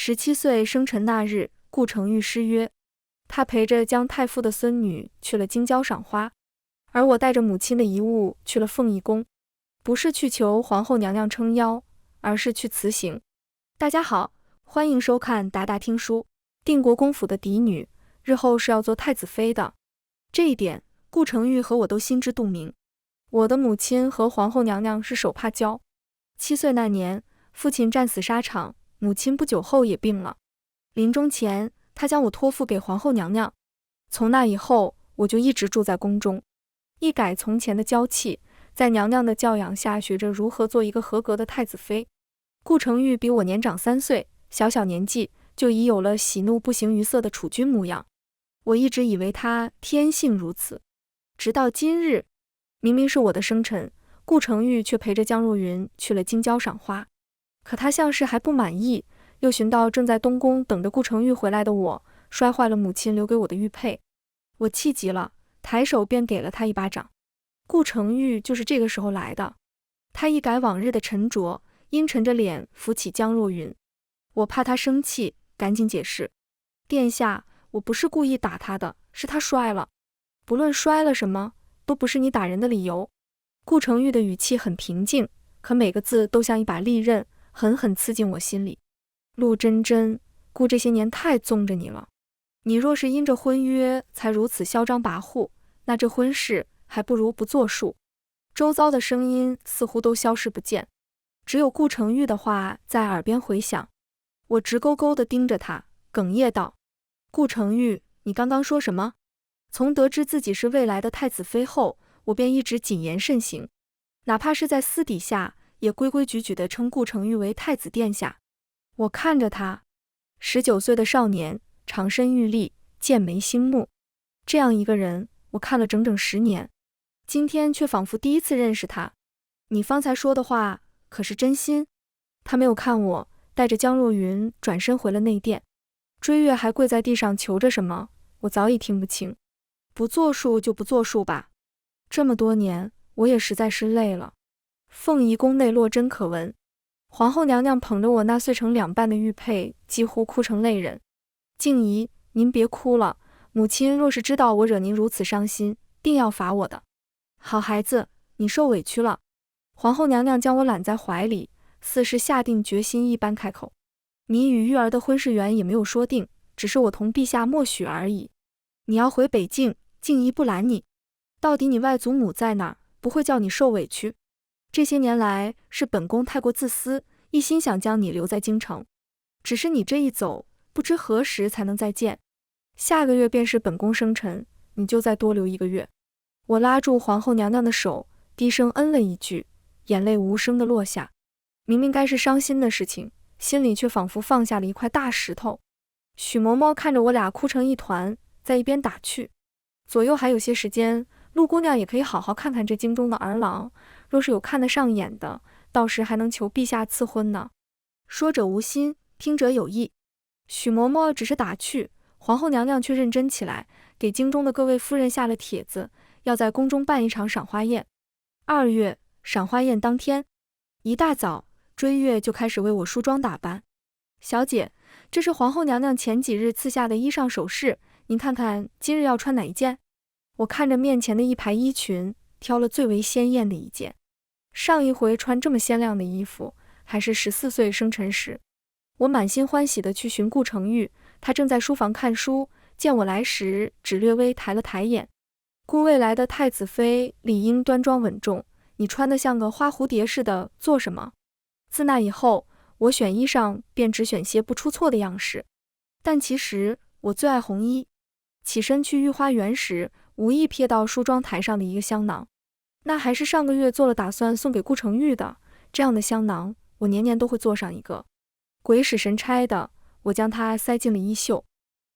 17岁生辰那日，顾承玉失约，他陪着姜太傅的孙女去了京郊赏花，而我带着母亲的遗物去了凤仪宫，不是去求皇后娘娘撑腰，而是去辞行。大家好，欢迎收看达达听书。定国公府的嫡女，日后是要做太子妃的，这一点顾承玉和我都心知肚明。我的母亲和皇后娘娘是手帕交。7岁那年，父亲战死沙场，母亲不久后也病了。临终前，她将我托付给皇后娘娘。从那以后，我就一直住在宫中，一改从前的娇气，在娘娘的教养下学着如何做一个合格的太子妃。顾承玉比我年长3岁，小年纪就已有了喜怒不形于色的储君模样。我一直以为他天性如此，直到今日，明明是我的生辰，顾承玉却陪着江若云去了京郊赏花。可他像是还不满意，又寻到正在东宫等着顾承玉回来的我，摔坏了母亲留给我的玉佩。我气急了，抬手便给了他一巴掌。顾承玉就是这个时候来的。他一改往日的沉着，阴沉着脸扶起江若云。我怕他生气，赶紧解释：殿下，我不是故意打他的，是他摔了。不论摔了什么，都不是你打人的理由。顾承玉的语气很平静，可每个字都像一把利刃，狠狠刺进我心里。陆真真，顾这些年太纵着你了。你若是因着婚约才如此嚣张跋扈，那这婚事还不如不作数。周遭的声音似乎都消失不见，只有顾承玉的话在耳边回响。我直勾勾地盯着他，哽咽道：顾承玉，你刚刚说什么？从得知自己是未来的太子妃后，我便一直谨言慎行，哪怕是在私底下，也规规矩矩地称顾承玉为太子殿下。我看着他，19岁的少年，长身玉立，剑眉星目，这样一个人，我看了整整10年，今天却仿佛第一次认识他。你方才说的话，可是真心？他没有看我，带着江若云转身回了内殿。追月还跪在地上求着什么，我早已听不清。不作数就不作数吧，这么多年，我也实在是累了。凤仪宫内落针可闻，皇后娘娘捧着我那碎成2半的玉佩，几乎哭成泪人。静怡，您别哭了，母亲若是知道我惹您如此伤心，定要罚我的。好孩子，你受委屈了。皇后娘娘将我揽在怀里，似是下定决心一般开口：你与玉儿的婚事缘也没有说定，只是我同陛下默许而已。你要回北境，静怡不拦你。到底你外祖母在哪儿，不会叫你受委屈。这些年来是本宫太过自私，一心想将你留在京城。只是你这一走，不知何时才能再见。下个月便是本宫生辰，你就再多留1个月。我拉住皇后娘娘的手，低声嗯了一句，眼泪无声地落下。明明该是伤心的事情，心里却仿佛放下了一块大石头。许嬷嬷看着我俩哭成一团，在一边打趣：左右还有些时间，陆姑娘也可以好好看看这京中的儿郎，若是有看得上眼的，到时还能求陛下赐婚呢。说者无心，听者有意。许嬷嬷只是打趣，皇后娘娘却认真起来，给京中的各位夫人下了帖子，要在宫中办一场赏花宴。2月，赏花宴当天，一大早，追月就开始为我梳妆打扮。小姐，这是皇后娘娘前几日赐下的衣裳首饰，您看看今日要穿哪一件？我看着面前的一排衣裙，挑了最为鲜艳的一件。上一回穿这么鲜亮的衣服，还是14岁生辰时。我满心欢喜地去寻顾承玉，他正在书房看书，见我来时，只略微抬了抬眼。顾未来的太子妃理应端庄稳重，你穿得像个花蝴蝶似的，做什么？自那以后，我选衣裳便只选些不出错的样式。但其实我最爱红衣。起身去御花园时，无意瞥到梳妆台上的一个香囊，那还是上个月做了打算送给顾承玉的。这样的香囊，我年年都会做上一个。鬼使神差的，我将它塞进了衣袖。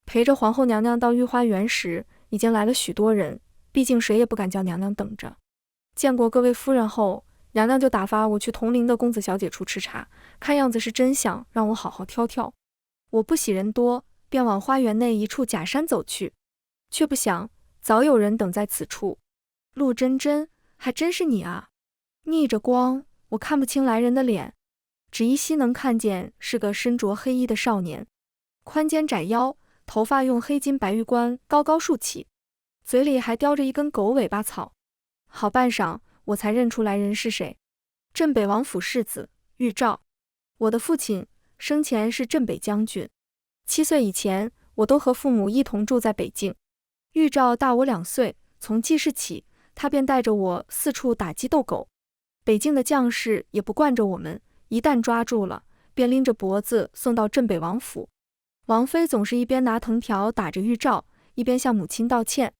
陪着皇后娘娘到御花园时，已经来了许多人，毕竟谁也不敢叫娘娘等着。见过各位夫人后，娘娘就打发我去同龄的公子小姐处吃茶，看样子是真想让我好好挑挑。我不喜人多，便往花园内一处假山走去，却不想早有人等在此处。陆真真，还真是你啊！逆着光，我看不清来人的脸。只依稀能看见是个身着黑衣的少年，宽肩窄腰，头发用黑金白玉冠高高竖起，嘴里还叼着一根狗尾巴草。好半晌，我才认出来人是谁，镇北王府世子玉照。我的父亲生前是镇北将军，7岁以前，我都和父母一同住在北境。玉照大我2岁，从记事起，他便带着我四处打鸡斗狗。北境的将士也不惯着我们，一旦抓住了，便拎着脖子送到镇北王府。王妃总是一边拿藤条打着玉照，一边向母亲道歉。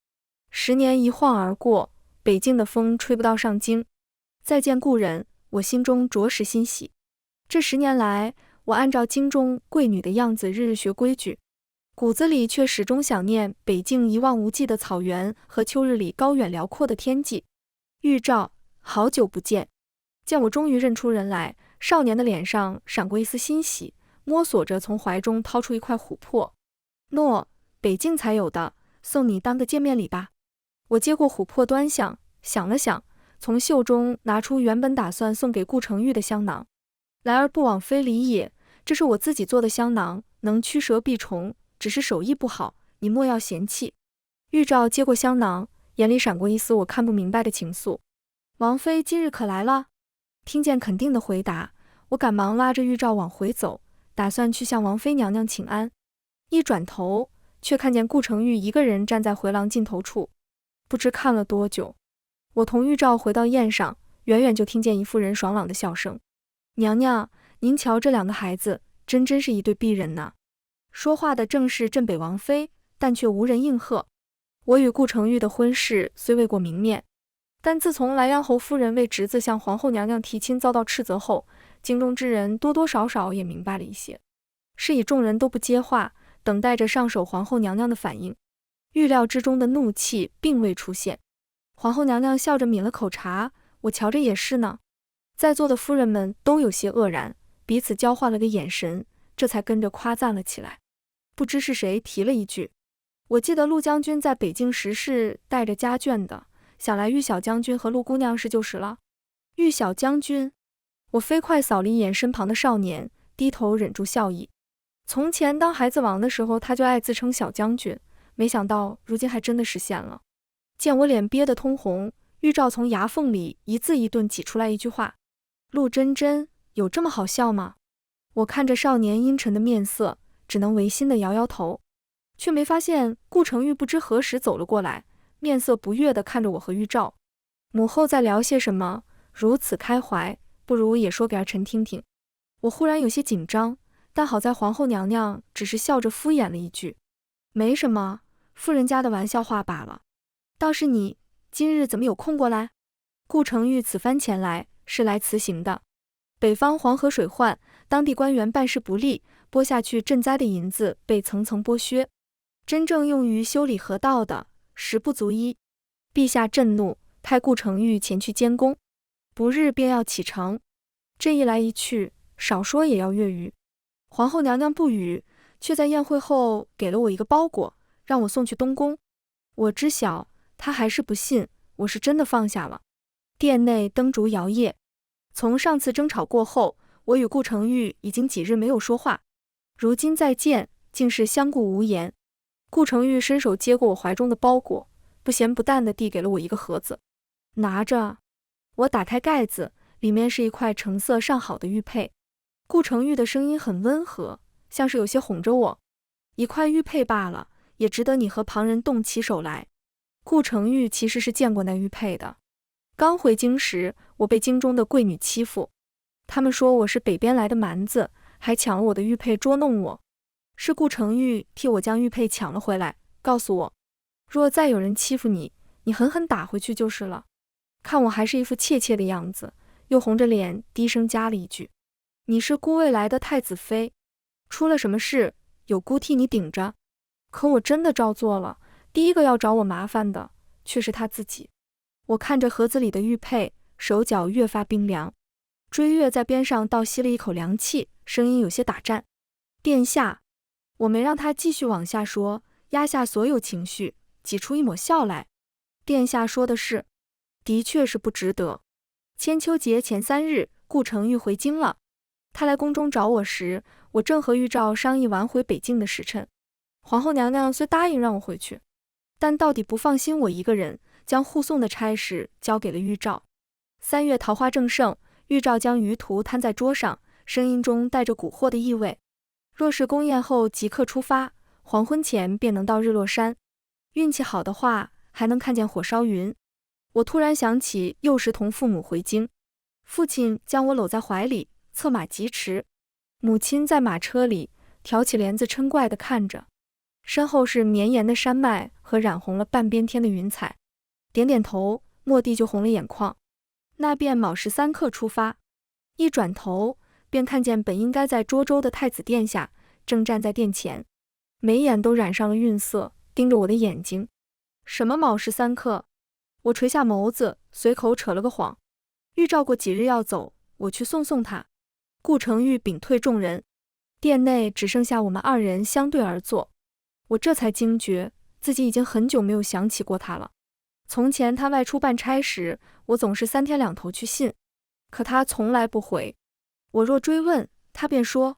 10年一晃而过，北境的风吹不到上京，再见故人，我心中着实欣喜。这10年来，我按照京中贵女的样子日日学规矩，骨子里却始终想念北境一望无际的草原和秋日里高远辽阔的天际。玉照，好久不见。见我终于认出人来，少年的脸上闪过一丝欣喜，摸索着从怀中掏出一块琥珀。喏，北境才有的，送你当个见面礼吧。我接过琥珀端详，想了想，从袖中拿出原本打算送给顾成玉的香囊。来而不往非礼也，这是我自己做的香囊，能驱蛇避虫，只是手艺不好，你莫要嫌弃。玉照接过香囊，眼里闪过一丝我看不明白的情愫。王妃今日可来了？听见肯定的回答，我赶忙拉着玉照往回走，打算去向王妃娘娘请安。一转头，却看见顾成玉一个人站在回廊尽头处，不知看了多久。我同玉照回到宴上，远远就听见一妇人爽朗的笑声：“娘娘，您瞧这2个孩子，真是一对璧人呢。”说话的正是镇北王妃，但却无人应和。我与顾成玉的婚事虽未过明面，但自从莱阳侯夫人为侄子向皇后娘娘提亲遭到斥责后，京中之人多多少少也明白了一些。是以众人都不接话，等待着上首皇后娘娘的反应。预料之中的怒气并未出现。皇后娘娘笑着抿了口茶，我瞧着也是呢。在座的夫人们都有些愕然，彼此交换了个眼神，这才跟着夸赞了起来。不知是谁提了一句：“我记得陆将军在北京时是带着家眷的，想来玉小将军和陆姑娘是就是了。”玉小将军，我飞快扫了一眼身旁的少年，低头忍住笑意。从前当孩子王的时候，他就爱自称小将军，没想到如今还真的实现了。见我脸憋得通红，玉照从牙缝里一字一顿挤出来一句话：“陆真真，有这么好笑吗？”我看着少年阴沉的面色，只能违心的摇摇头，却没发现顾成玉不知何时走了过来，面色不悦地看着我和玉照。母后在聊些什么？如此开怀，不如也说给儿臣听听。我忽然有些紧张，但好在皇后娘娘只是笑着敷衍了一句：“没什么，夫人家的玩笑话罢了。倒是你，今日怎么有空过来？”顾成玉此番前来，是来辞行的。北方黄河水患，当地官员办事不力，拨下去赈灾的银子被层层剥削，真正用于修理河道的，实不足一。陛下震怒，派顾成玉前去监工，不日便要启程。这一来一去，少说也要月余。皇后娘娘不语，却在宴会后给了我一个包裹，让我送去东宫。我知晓，她还是不信我是真的放下了。殿内灯烛摇曳，从上次争吵过后，我与顾成玉已经几日没有说话，如今再见，竟是相顾无言。顾成玉伸手接过我怀中的包裹，不咸不淡地递给了我一个盒子。拿着。我打开盖子，里面是一块成色上好的玉佩。顾成玉的声音很温和，像是有些哄着我。一块玉佩罢了，也值得你和旁人动起手来。顾成玉其实是见过那玉佩的。刚回京时，我被京中的贵女欺负，他们说我是北边来的蛮子，还抢了我的玉佩捉弄我。是顾成玉替我将玉佩抢了回来，告诉我，若再有人欺负你，你狠狠打回去就是了。看我还是一副怯怯的样子，又红着脸低声加了一句：“你是孤未来的太子妃，出了什么事，有姑替你顶着。”可我真的照做了，第一个要找我麻烦的却是他自己。我看着盒子里的玉佩，手脚越发冰凉。追月在边上倒吸了一口凉气，声音有些打颤：“殿下。”我没让他继续往下说，压下所有情绪，挤出一抹笑来：“殿下说的是，的确是不值得。千秋节前3日，顾成玉回京了。他来宫中找我时，我正和玉照商议完回北境的时辰。皇后娘娘虽答应让我回去，但到底不放心我一个人，将护送的差事交给了玉照。3月桃花正盛，玉照将鱼图摊在桌上，声音中带着蛊惑的意味。若是宫宴后即刻出发，黄昏前便能到日落山，运气好的话还能看见火烧云。我突然想起幼时同父母回京，父亲将我搂在怀里，策马疾驰，母亲在马车里挑起帘子嗔怪地看着，身后是绵延的山脉和染红了半边天的云彩，点点头，蓦地就红了眼眶。那便卯时3刻出发，一转头便看见本应该在涿州的太子殿下正站在殿前，眉眼都染上了晕色，盯着我的眼睛。什么卯时3刻？我垂下眸子，随口扯了个谎。预兆过几日要走，我去送他。顾承玉屏退众人，殿内只剩下我们2人相对而坐。我这才惊觉自己已经很久没有想起过他了。从前他外出办差时，我总是3天2头去信，可他从来不回。我若追问，他便说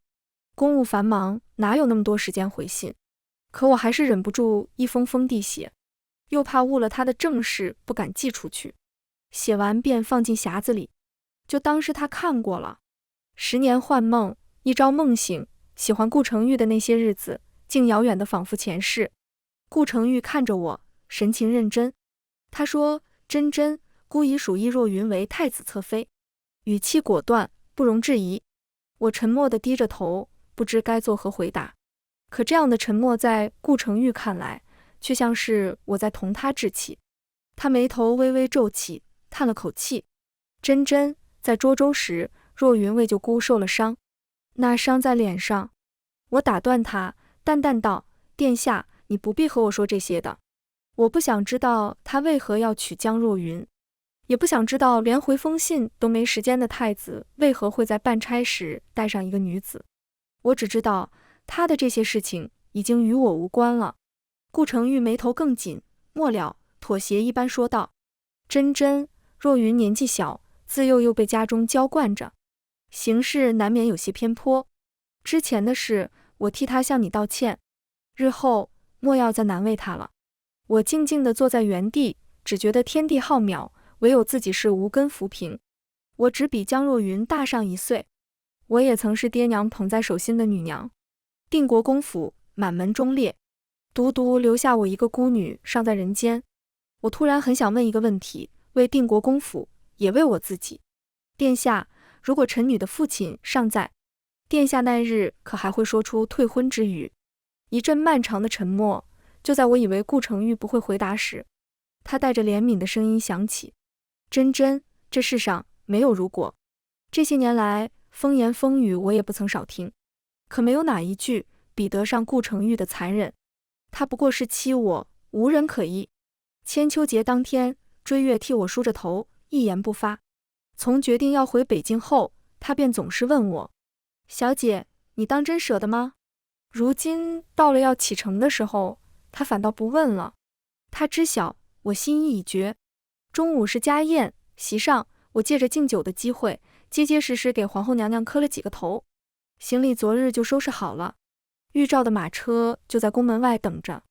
公务繁忙，哪有那么多时间回信。可我还是忍不住一封封地写，又怕误了他的正事，不敢寄出去。写完便放进匣子里，就当是他看过了。10年幻梦，一朝梦醒，喜欢顾承玉的那些日子，竟遥远的仿佛前世。顾承玉看着我，神情认真。他说：真真，孤已属意若云为太子侧妃，语气果断，不容置疑。我沉默地低着头，不知该作何回答。可这样的沉默在顾承玉看来，却像是我在同他置气。他眉头微微皱起，叹了口气。真真，在涿州时，若云为救姑受了伤，那伤在脸上。我打断他，淡淡道：殿下，你不必和我说这些的。我不想知道他为何要娶江若云，也不想知道连回封信都没时间的太子为何会在办差时带上一个女子。我只知道他的这些事情已经与我无关了。顾承玉眉头更紧，末了妥协一般说道：真真，若云年纪小，自幼又被家中娇惯着，行事难免有些偏颇。之前的事，我替他向你道歉，日后莫要再难为他了。我静静地坐在原地，只觉得天地浩渺，唯有自己是无根浮萍。我只比江若云大上1岁，我也曾是爹娘捧在手心的女娘。定国公府满门忠烈，独独留下我一个孤女尚在人间。我突然很想问一个问题，为定国公府，也为我自己。殿下，如果臣女的父亲尚在，殿下那日可还会说出退婚之语？一阵漫长的沉默，就在我以为顾承玉不会回答时，他带着怜悯的声音响起：真真，这世上没有如果。这些年来，风言风语我也不曾少听，可没有哪一句比得上顾承玉的残忍。他不过是欺我，无人可依。千秋节当天，追月替我梳着头，一言不发。从决定要回北京后，他便总是问我：小姐，你当真舍得吗？如今到了要启程的时候，他反倒不问了。他知晓我心意已决。中午是家宴，席上我借着敬酒的机会，结结实实给皇后娘娘磕了几个头。行李昨日就收拾好了，预兆的马车就在宫门外等着。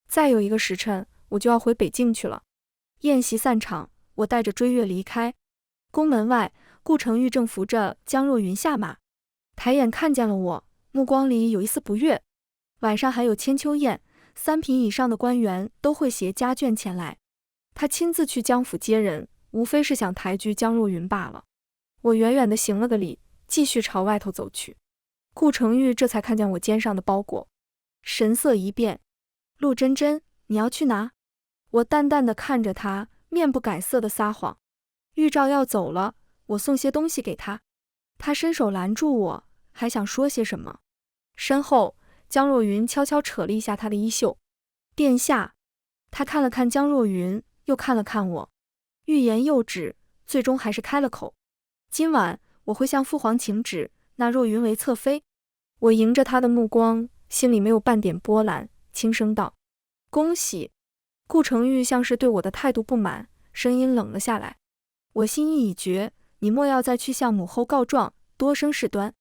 再有1个时辰，我就要回北京去了。宴席散场，我带着追月离开。宫门外，顾承玉正扶着江若云下马，抬眼看见了我，目光里有一丝不悦。晚上还有千秋宴，3品以上的官员都会携家眷前来，他亲自去江府接人，无非是想抬举江若云罢了。我远远地行了个礼，继续朝外头走去。顾承玉这才看见我肩上的包裹，神色一变：陆真真，你要去哪？我淡淡地看着他，面不改色地撒谎。预兆要走了，我送些东西给他。他伸手拦住我，还想说些什么。身后，江若云悄悄扯了一下他的衣袖。殿下。他看了看江若云，又看了看我，欲言又止，最终还是开了口：今晚我会向父皇请旨，纳若云为侧妃。我迎着他的目光，心里没有半点波澜，轻声道：恭喜。顾承玉像是对我的态度不满，声音冷了下来：我心意已决，你莫要再去向母后告状，多生事端。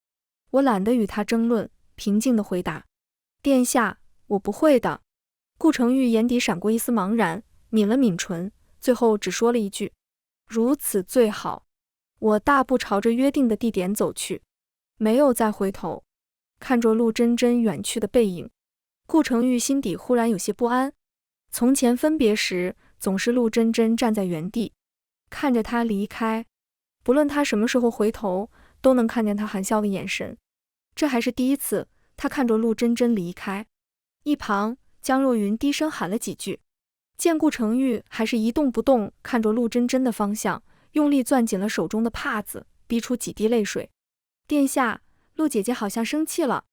我懒得与他争论，平静地回答：殿下，我不会的。顾承玉眼底闪过一丝茫然，抿了抿唇，最后只说了一句：如此最好。我大步朝着约定的地点走去，没有再回头。看着陆真真远去的背影，顾承玉心底忽然有些不安。从前分别时，总是陆真真站在原地，看着他离开，不论他什么时候回头，都能看见他含笑的眼神。这还是第一次，他看着陆真真离开。一旁，江若云低声喊了几句，见顾承玉还是一动不动看着陆真真的方向，用力攥紧了手中的帕子，逼出几滴泪水。殿下，陆姐姐好像生气了，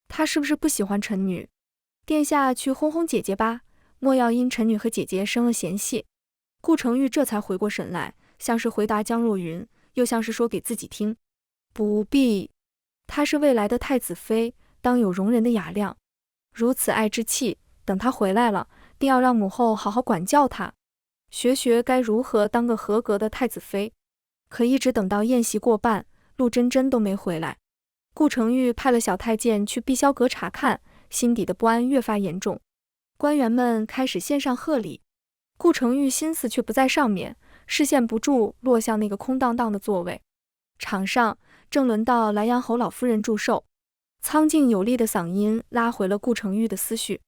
她是不是不喜欢臣女？殿下去哄哄姐姐吧，莫要因臣女和姐姐生了嫌隙。顾承玉这才回过神来，像是回答江若云，又像是说给自己听。不必，她是未来的太子妃，当有容人的雅量。如此爱之气，等她回来了，定要让母后好好管教她，学学该如何当个合格的太子妃。可一直等到宴席过半，陆真真都没回来。顾承玉派了小太监去碧霄阁查看，心底的不安越发严重。官员们开始献上贺礼，顾承玉心思却不在上面，视线不住落向那个空荡荡的座位。场上正轮到莱阳侯老夫人祝寿，苍劲有力的嗓音拉回了顾承玉的思绪。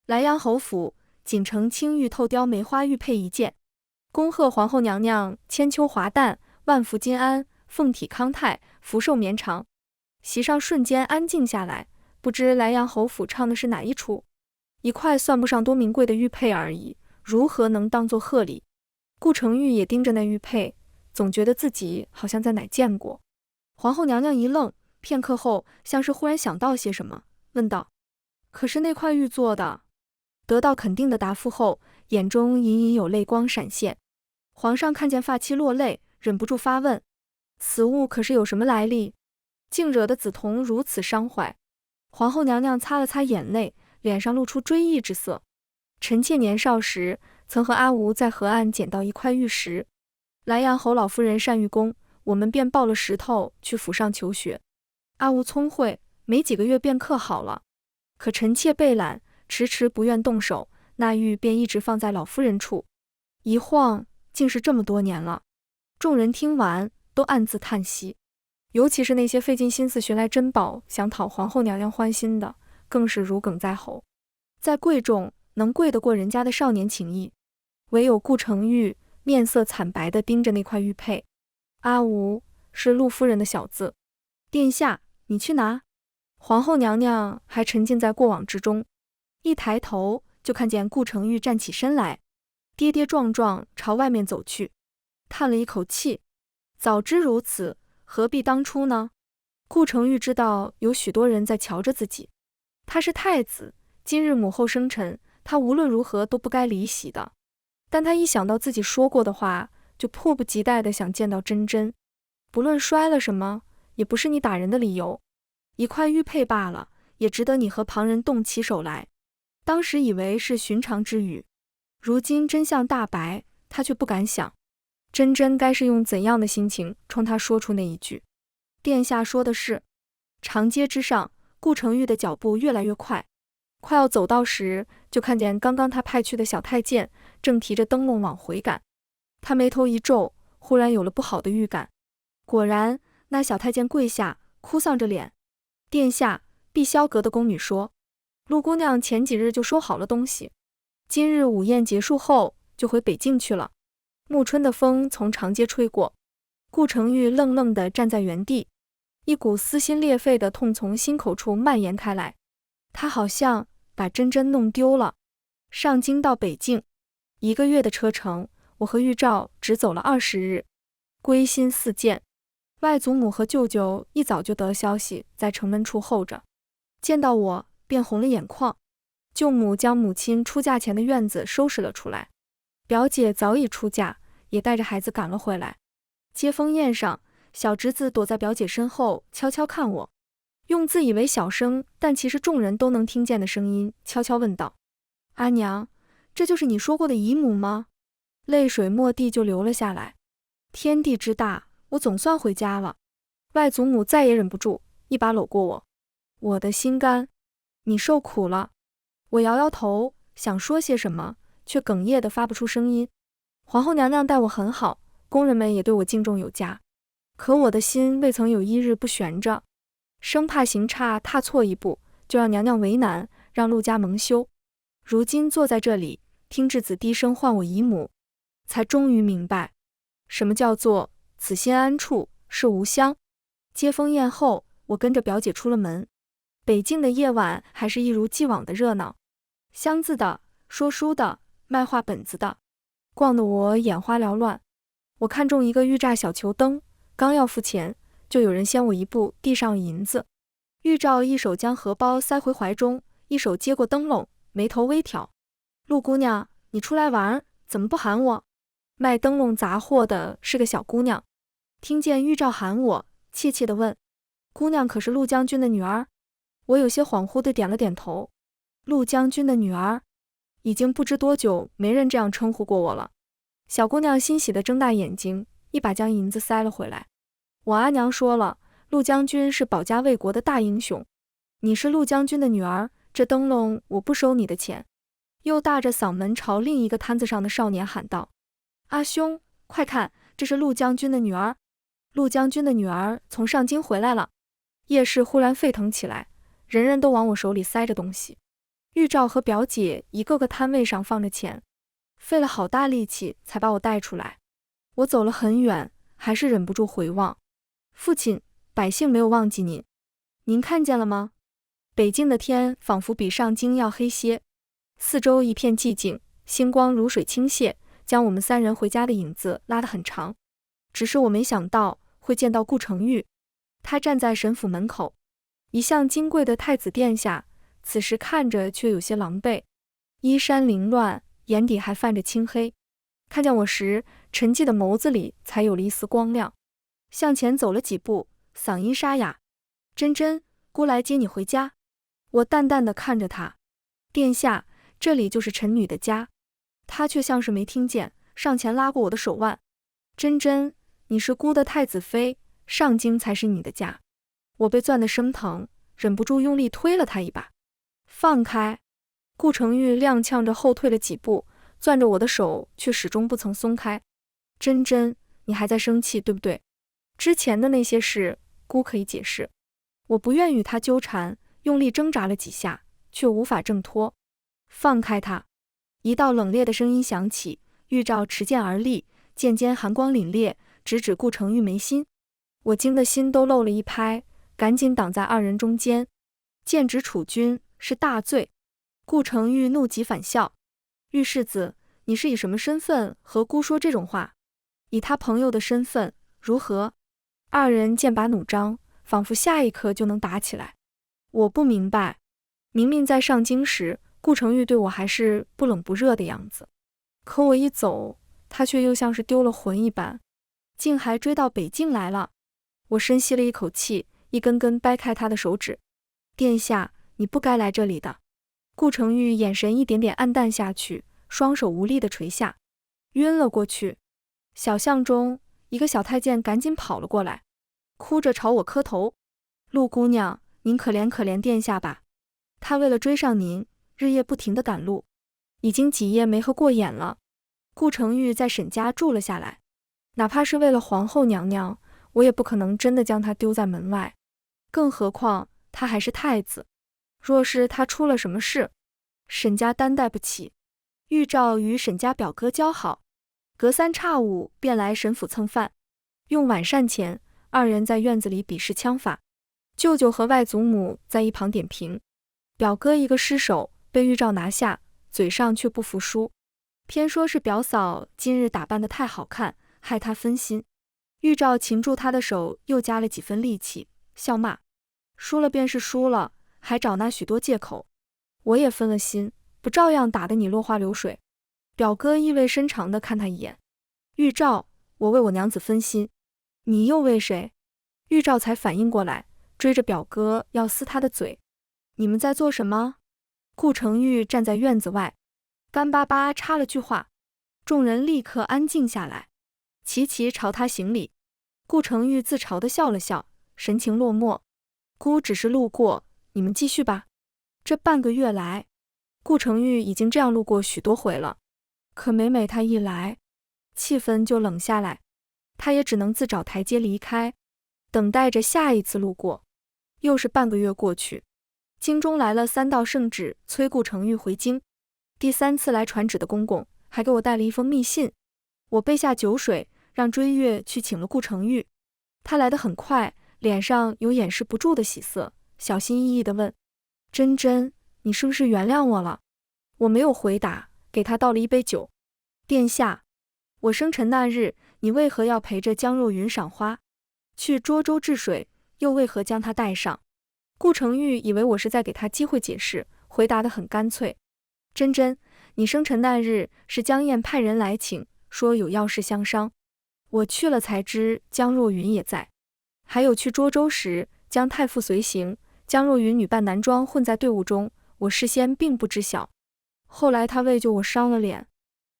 莱阳侯府锦城青玉透雕梅花玉佩一件，恭贺皇后娘娘千秋华诞，万福金安，凤体康泰，福寿绵长。席上瞬间安静下来，不知莱阳侯府唱的是哪一出？一块算不上多名贵的玉佩而已，如何能当作贺礼？顾承玉也盯着那玉佩，总觉得自己好像在哪见过。皇后娘娘一愣，片刻后像是忽然想到些什么，问道：可是那块玉做的？得到肯定的答复后，眼中隐隐有泪光闪现。皇上看见发妻落泪，忍不住发问：此物可是有什么来历？竟惹得梓潼如此伤怀。皇后娘娘擦了擦眼泪，脸上露出追忆之色。臣妾年少时，曾和阿吴在河岸捡到一块玉石，莱阳侯老夫人善玉功，我们便抱了石头去府上求学。阿吴聪慧，没几个月便刻好了。可臣妾被懒，迟迟不愿动手，那玉便一直放在老夫人处。一晃竟是这么多年了。众人听完都暗自叹息。尤其是那些费尽心思寻来珍宝，想讨皇后娘娘欢心的，更是如鲠在喉。再贵重，能贵得过人家的少年情谊？唯有顾承玉面色惨白地盯着那块玉佩。阿吴是陆夫人的小字，殿下，你去拿。皇后娘娘还沉浸在过往之中，一抬头就看见顾承玉站起身来，跌跌撞撞朝外面走去，叹了一口气，早知如此，何必当初呢？顾承玉知道有许多人在瞧着自己，他是太子，今日母后生辰，他无论如何都不该离席的。但他一想到自己说过的话，就迫不及待地想见到真真。不论摔了什么，也不是你打人的理由。一块玉佩罢了，也值得你和旁人动起手来。当时以为是寻常之语，如今真相大白，他却不敢想。真真该是用怎样的心情冲他说出那一句？殿下说的是。长街之上，顾承玉的脚步越来越快，快要走到时，就看见刚刚他派去的小太监正提着灯笼往回赶。他眉头一皱，忽然有了不好的预感。果然，那小太监跪下，哭丧着脸：殿下，碧霄阁的宫女说，陆姑娘前几日就收好了东西，今日午宴结束后就回北境去了。暮春的风从长街吹过，顾承玉愣愣地站在原地，一股撕心裂肺的痛从心口处蔓延开来。他好像把真真弄丢了。上京到北境1个月的车程，我和玉照只走了20日，归心似箭。外祖母和舅舅一早就得了消息，在城门处候着，见到我便红了眼眶。舅母将母亲出嫁前的院子收拾了出来，表姐早已出嫁，也带着孩子赶了回来。接风宴上，小侄子躲在表姐身后悄悄看我，用自以为小声但其实众人都能听见的声音悄悄问道：阿娘，这就是你说过的姨母吗？泪水蓦地就流了下来。天地之大，我总算回家了。外祖母再也忍不住，一把搂过我。我的心肝，你受苦了。我摇摇头，想说些什么，却哽咽地发不出声音。皇后娘娘待我很好，宫人们也对我敬重有加，可我的心未曾有一日不悬着，生怕行差踏错一步，就让娘娘为难，让陆家蒙羞。如今坐在这里，听质子低声唤我姨母，才终于明白，什么叫做此心安处是无香。接风宴后，我跟着表姐出了门。北境的夜晚还是一如既往的热闹，箱子的、说书的、卖画本子的，逛得我眼花缭乱。我看中一个玉栅小球灯，刚要付钱，就有人先我一步递上银子。玉照一手将荷包塞回怀中，一手接过灯笼，眉头微挑。陆姑娘，你出来玩，怎么不喊我？卖灯笼杂货的是个小姑娘，听见玉照喊我，怯怯地问：姑娘可是陆将军的女儿？我有些恍惚地点了点头。陆将军的女儿，已经不知多久没人这样称呼过我了。小姑娘欣喜地睁大眼睛，一把将银子塞了回来。我阿娘说了，陆将军是保家卫国的大英雄，你是陆将军的女儿，这灯笼我不收你的钱。又大着嗓门朝另一个摊子上的少年喊道：阿兄，快看，这是陆将军的女儿。陆将军的女儿从上京回来了。夜市忽然沸腾起来，人人都往我手里塞着东西。玉照和表姐一个个摊位上放着钱，费了好大力气才把我带出来。我走了很远，还是忍不住回望。父亲，百姓没有忘记您，您看见了吗？北京的天仿佛比上京要黑些，四周一片寂静，星光如水倾泻，将我们三人回家的影子拉得很长。只是我没想到会见到顾承玉，他站在沈府门口，一向金贵的太子殿下，此时看着却有些狼狈，衣衫凌乱，眼底还泛着青黑。看见我时，沉寂的眸子里才有了一丝光亮，向前走了几步，嗓音沙哑：珍珍，姑来接你回家。我淡淡地看着他，殿下，这里就是臣女的家。他却像是没听见，上前拉过我的手腕：珍珍，你是姑的太子妃，上京才是你的家。我被攥得生疼，忍不住用力推了他一把。放开！顾承玉踉跄着后退了几步，攥着我的手却始终不曾松开。珍珍，你还在生气对不对？之前的那些事，姑可以解释。我不愿与他纠缠，用力挣扎了几下，却无法挣脱。放开他！一道冷冽的声音响起，玉照持剑而立，剑尖寒光凛冽，直指顾承玉眉心。我惊得心都漏了一拍，赶紧挡在二人中间。剑指储君是大罪。顾承玉怒极反笑：玉世子，你是以什么身份和姑说这种话？以他朋友的身份，如何？二人剑拔弩张，仿佛下一刻就能打起来。我不明白，明明在上京时，顾承玉对我还是不冷不热的样子，可我一走，他却又像是丢了魂一般，竟还追到北境来了。我深吸了一口气，一根根掰开他的手指：殿下，你不该来这里的。顾承玉眼神一点点暗淡下去，双手无力地垂下，晕了过去。小巷中，一个小太监赶紧跑了过来，哭着朝我磕头：陆姑娘，您可怜可怜殿下吧，他为了追上您，日夜不停地赶路，已经几夜没喝过眼了。顾承玉在沈家住了下来，哪怕是为了皇后娘娘，我也不可能真的将他丢在门外，更何况他还是太子。若是他出了什么事，沈家担待不起。玉照与沈家表哥交好，隔三差五便来沈府蹭饭。用晚膳前，二人在院子里比试枪法，舅舅和外祖母在一旁点评。表哥一个失手被玉照拿下，嘴上却不服输，偏说是表嫂今日打扮得太好看，害他分心。玉照擒住他的手，又加了几分力气，笑骂：输了便是输了，还找那许多借口。我也分了心，不照样打得你落花流水？表哥意味深长地看他一眼：玉照，我为我娘子分心，你又为谁？玉照才反应过来，追着表哥要撕他的嘴。你们在做什么？顾承玉站在院子外，干巴巴插了句话，众人立刻安静下来，齐齐朝他行礼。顾承玉自嘲地笑了笑，神情落寞。姑只是路过，你们继续吧。这半个月来，顾成玉已经这样路过许多回了，可每每他一来，气氛就冷下来，他也只能自找台阶离开，等待着下一次路过。又是半个月过去，京中来了3道圣旨，催顾成玉回京。第3次来传旨的公公还给我带了一封密信，我备下酒水，让追月去请了顾成玉。他来得很快，脸上有掩饰不住的喜色，小心翼翼地问：真真，你是不是原谅我了？我没有回答，给他倒了一杯酒。殿下，我生辰那日，你为何要陪着江若云赏花？去涿州治水，又为何将她带上？顾成玉以为我是在给他机会解释，回答得很干脆：真真，你生辰那日是江燕派人来请，说有要事相商。我去了才知江若云也在。还有去涿州时，江太傅随行，江若云女扮男装混在队伍中，我事先并不知晓。后来他为救我伤了脸，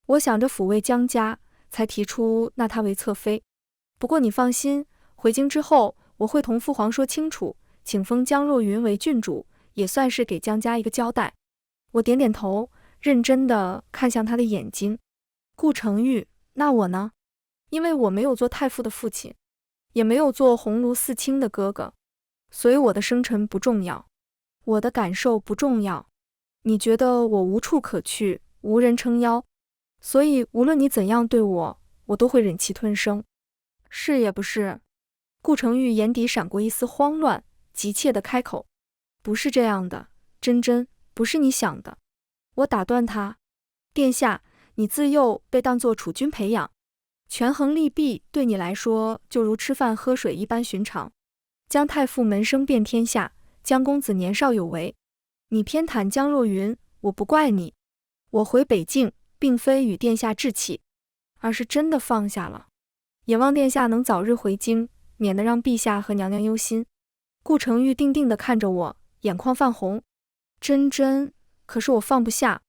我想着抚慰江家，才提出纳她为侧妃。不过你放心，回京之后，我会同父皇说清楚，请封江若云为郡主，也算是给江家一个交代。我点点头，认真地看向他的眼睛。顾成玉，那我呢？因为我没有做太傅的父亲，也没有做鸿胪四卿的哥哥，所以我的生辰不重要，我的感受不重要。你觉得我无处可去，无人撑腰，所以无论你怎样对我，我都会忍气吞声。是也不是？顾成玉眼底闪过一丝慌乱，急切地开口：不是这样的，真真，不是你想的。我打断他：殿下，你自幼被当作储君培养，权衡利弊对你来说就如吃饭喝水一般寻常。江太傅门声遍天下，江公子年少有为，你偏袒江若云，我不怪你。我回北境并非与殿下置气，而是真的放下了，也望殿下能早日回京，免得让陛下和娘娘忧心。顾成玉定定地看着我，眼眶泛红。真真，可是我放不下。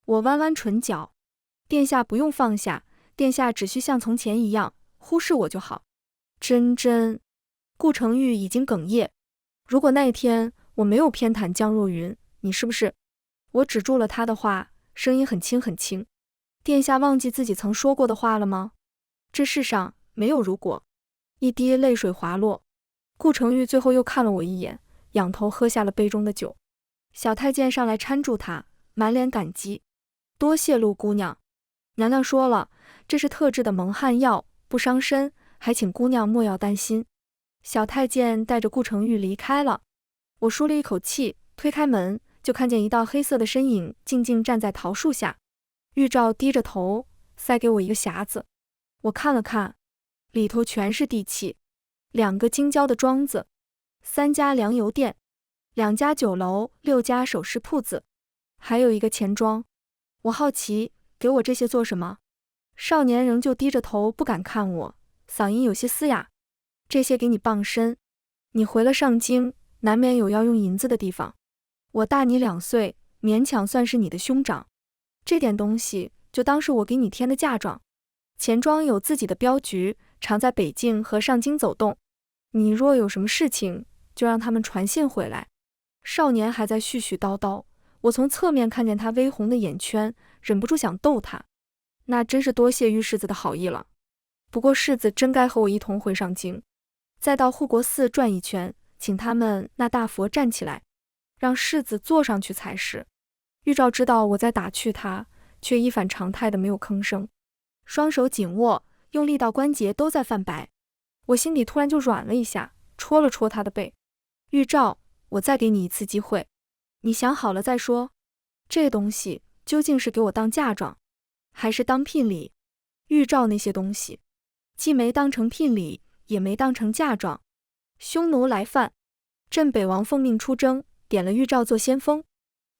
我弯弯唇角：殿下不用放下，殿下只需像从前一样忽视我就好。真真，顾成玉已经哽咽。如果那一天我没有偏袒江若云，你是不是？我止住了他的话，声音很轻很轻。殿下忘记自己曾说过的话了吗？这世上没有如果。一滴泪水滑落，顾成玉最后又看了我一眼，仰头喝下了杯中的酒。小太监上来搀住他，满脸感激：多谢陆姑娘，娘娘说了，这是特制的蒙汗药，不伤身，还请姑娘莫要担心。小太监带着顾成玉离开了。我舒了一口气，推开门，就看见一道黑色的身影静静站在桃树下。玉照低着头，塞给我一个匣子。我看了看，里头全是地契：2个京郊的庄子，3家粮油店，2家酒楼，6家首饰铺子，还有一个钱庄。我好奇，给我这些做什么？少年仍旧低着头不敢看我，嗓音有些嘶哑：这些给你傍身，你回了上京，难免有要用银子的地方。我大你2岁，勉强算是你的兄长，这点东西就当是我给你添的嫁妆。钱庄有自己的镖局，常在北境和上京走动，你若有什么事情，就让他们传信回来。少年还在絮絮叨叨，我从侧面看见他微红的眼圈，忍不住想逗他。那真是多谢玉世子的好意了，不过世子真该和我一同回上京，再到护国寺转一圈，请他们那大佛站起来，让世子坐上去才是。玉照知道我在打趣他，却一反常态的没有吭声，双手紧握，用力到关节都在泛白。我心底突然就软了一下，戳了戳他的背。玉照，我再给你一次机会，你想好了再说，这东西究竟是给我当嫁妆，还是当聘礼？玉照那些东西，既没当成聘礼，也没当成嫁妆。匈奴来犯，镇北王奉命出征，点了玉照做先锋，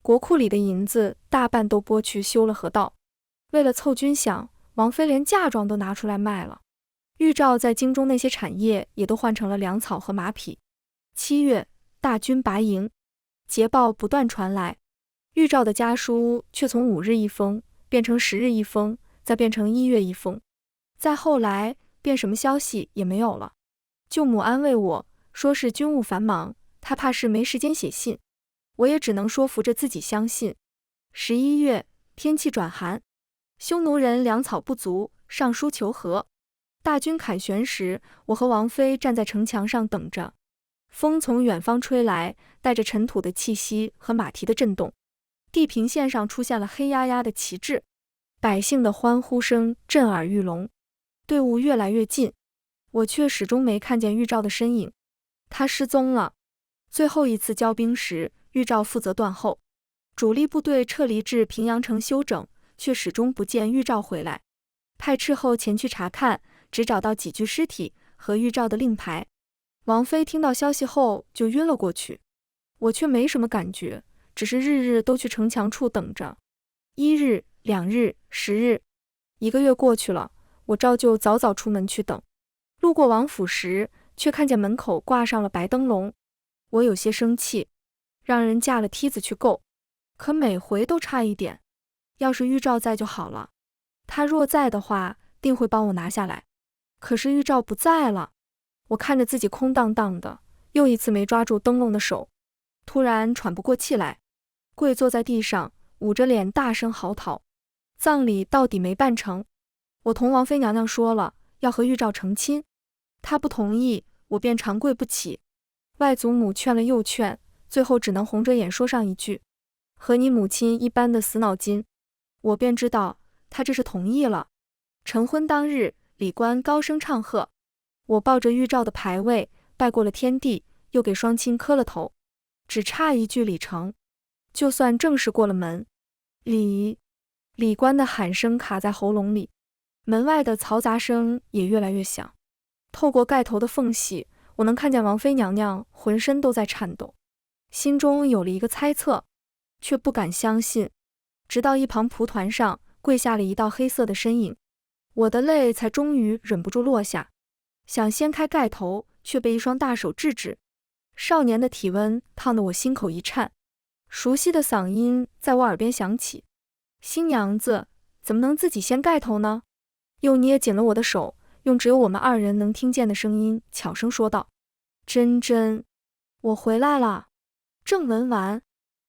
国库里的银子大半都拨去修了河道。为了凑军饷，王妃连嫁妆都拿出来卖了。玉照在京中那些产业也都换成了粮草和马匹。7月，大军拔营，捷报不断传来，玉照的家书却从5日一封变成10日一封，再变成1月一封，再后来便什么消息也没有了。舅母安慰我说是军务繁忙，他怕是没时间写信，我也只能说服着自己相信。11月，天气转寒，匈奴人粮草不足，上书求和。大军凯旋时，我和王妃站在城墙上等着。风从远方吹来，带着尘土的气息和马蹄的震动。地平线上出现了黑压压的旗帜，百姓的欢呼声震耳欲聋。队伍越来越近，我却始终没看见玉照的身影。他失踪了。最后一次交兵时，玉照负责断后，主力部队撤离至平阳城休整，却始终不见玉照回来。派斥候前去查看，只找到几具尸体和玉照的令牌。王妃听到消息后就晕了过去，我却没什么感觉，只是日日都去城墙处等着。1日、2日、10日，1个月过去了，我照旧早早出门去等。路过王府时，却看见门口挂上了白灯笼。我有些生气，让人架了梯子去够，可每回都差一点。要是玉照在就好了，他若在的话，定会帮我拿下来。可是玉照不在了，我看着自己空荡荡的，又一次没抓住灯笼的手，突然喘不过气来，跪坐在地上，捂着脸大声嚎啕。葬礼到底没办成，我同王妃娘娘说了，要和玉照成亲，她不同意，我便长跪不起。外祖母劝了又劝，最后只能红着眼说上一句：和你母亲一般的死脑筋。我便知道她这是同意了。成婚当日，礼官高声唱和，我抱着玉照的牌位拜过了天地，又给双亲磕了头，只差一句礼成，就算正式过了门。礼官的喊声卡在喉咙里，门外的嘈杂声也越来越响。透过盖头的缝隙，我能看见王妃娘娘浑身都在颤抖，心中有了一个猜测，却不敢相信。直到一旁蒲团上跪下了一道黑色的身影，我的泪才终于忍不住落下，想掀开盖头，却被一双大手制止。少年的体温烫得我心口一颤，熟悉的嗓音在我耳边响起：新娘子怎么能自己掀盖头呢？又捏紧了我的手，用只有我们2人能听见的声音悄声说道：真真，我回来了。正文完，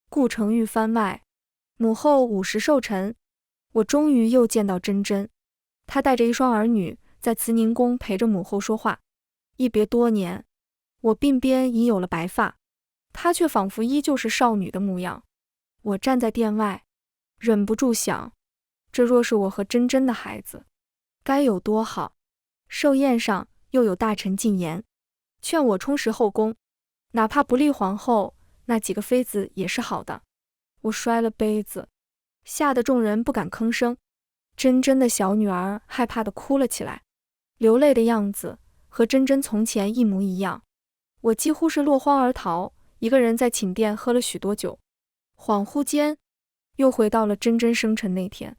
顾承玉番外。母后50寿辰，我终于又见到真真。她带着一双儿女在慈宁宫陪着母后说话。一别多年，我鬓边已有了白发，她却仿佛依旧是少女的模样。我站在殿外，忍不住想，这若是我和真真的孩子，该有多好。寿宴上又有大臣进言，劝我充实后宫，哪怕不立皇后，那几个妃子也是好的。我摔了杯子，吓得众人不敢吭声。真真的小女儿害怕地哭了起来，流泪的样子和真真从前一模一样。我几乎是落荒而逃，一个人在寝殿喝了许多酒。恍惚间，又回到了真真生辰那天。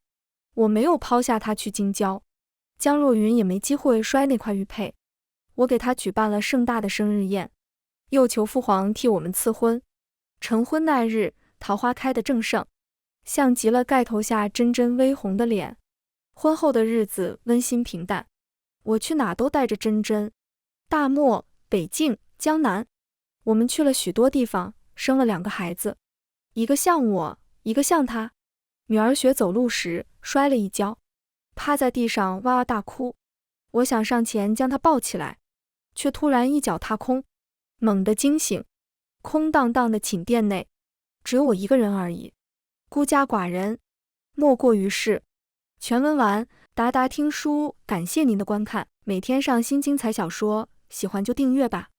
我没有抛下她去京郊，江若云也没机会摔那块玉佩。我给她举办了盛大的生日宴，又求父皇替我们赐婚。成婚那日，桃花开得正盛，像极了盖头下真真微红的脸。婚后的日子温馨平淡，我去哪都带着真真。大漠、北境、江南，我们去了许多地方，生了2个孩子，一个像我，一个像他。女儿学走路时摔了一跤，趴在地上哇哇大哭。我想上前将她抱起来，却突然一脚踏空，猛地惊醒。空荡荡的寝殿内，只有我一个人而已，孤家寡人，莫过于世。全文完，达达听书，感谢您的观看，每天上新精彩小说，喜欢就订阅吧。